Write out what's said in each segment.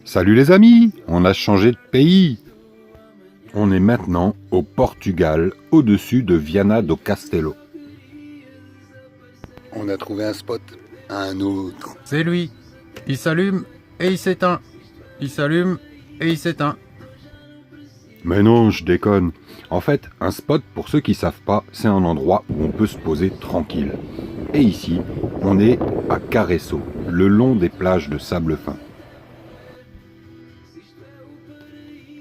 Salut les amis, on a changé de pays. On est maintenant au Portugal, au-dessus de Viana do Castelo. On a trouvé un spot, un autre. C'est lui. Il s'allume et il s'éteint. Il s'allume et il s'éteint. Mais non, je déconne. En fait, un spot, pour ceux qui savent pas, c'est un endroit où on peut se poser tranquille. Et ici, on est à Carreço, le long des plages de sable fin.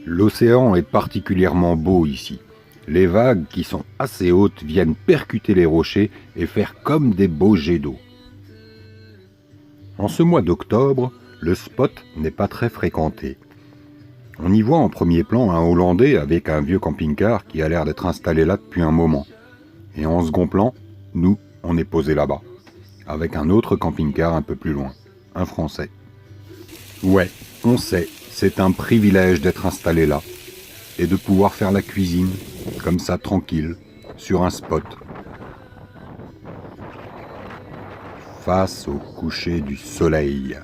L'océan est particulièrement beau ici. Les vagues, qui sont assez hautes, viennent percuter les rochers et faire comme des beaux jets d'eau. En ce mois d'octobre, le spot n'est pas très fréquenté. On y voit en premier plan un Hollandais avec un vieux camping-car qui a l'air d'être installé là depuis un moment. Et en second plan, nous, on est posé là-bas, avec un autre camping-car un peu plus loin, un Français. Ouais, on sait, c'est un privilège d'être installé là, et de pouvoir faire la cuisine, comme ça tranquille, sur un spot. Face au coucher du soleil,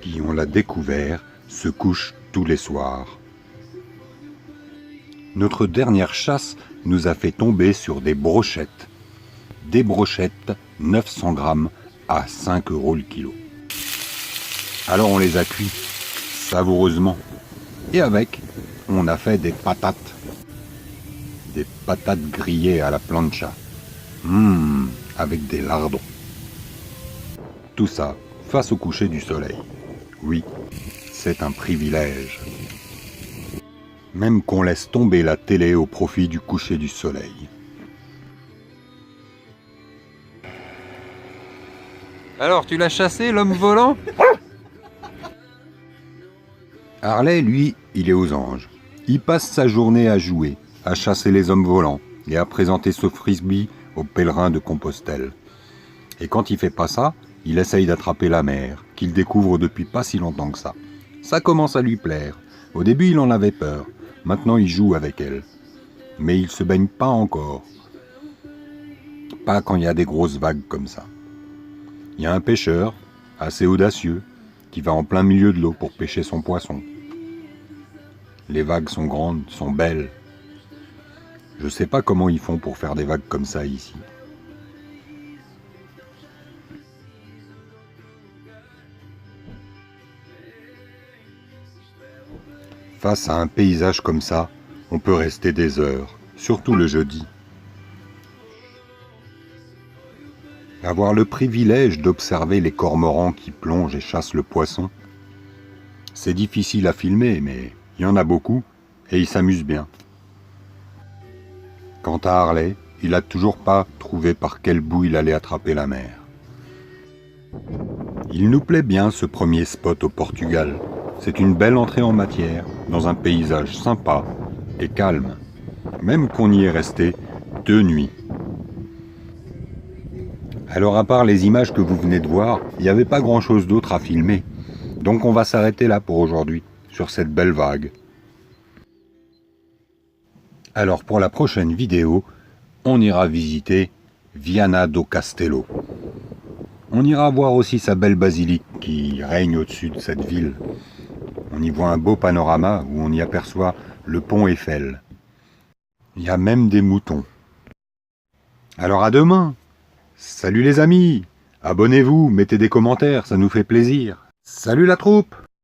qui, on l'a découvert, se couche tous les soirs. Notre dernière chasse nous a fait tomber sur des brochettes. Des brochettes 900 grammes à 5 € le kilo. Alors on les a cuits savoureusement. Et avec, on a fait des patates. Des patates grillées à la plancha. Avec des lardons. Tout ça face au coucher du soleil. Oui, c'est un privilège. Même qu'on laisse tomber la télé au profit du coucher du soleil. Alors, tu l'as chassé, l'homme volant? Harley, lui, il est aux anges. Il passe sa journée à jouer, à chasser les hommes volants et à présenter ce frisbee aux pèlerins de Compostelle. Et quand il fait pas ça, il essaye d'attraper la mer, qu'il découvre depuis pas si longtemps que ça. Ça commence à lui plaire. Au début, il en avait peur. Maintenant, il joue avec elle. Mais il se baigne pas encore. Pas quand il y a des grosses vagues comme ça. Il y a un pêcheur, assez audacieux, qui va en plein milieu de l'eau pour pêcher son poisson. Les vagues sont grandes, sont belles. Je sais pas comment ils font pour faire des vagues comme ça ici. Face à un paysage comme ça, on peut rester des heures, surtout le jeudi. Avoir le privilège d'observer les cormorans qui plongent et chassent le poisson, c'est difficile à filmer, mais il y en a beaucoup et ils s'amusent bien. Quant à Harley, il n'a toujours pas trouvé par quel bout il allait attraper la mer. Il nous plaît bien ce premier spot au Portugal. C'est une belle entrée en matière, dans un paysage sympa et calme, même qu'on y est resté 2 nuits. Alors à part les images que vous venez de voir, il n'y avait pas grand-chose d'autre à filmer. Donc on va s'arrêter là pour aujourd'hui, sur cette belle vague. Alors pour la prochaine vidéo, on ira visiter Viana do Castelo. On ira voir aussi sa belle basilique qui règne au-dessus de cette ville. On y voit un beau panorama où on y aperçoit le pont Eiffel. Il y a même des moutons. Alors à demain! Salut les amis! Abonnez-vous, mettez des commentaires, ça nous fait plaisir. Salut la troupe!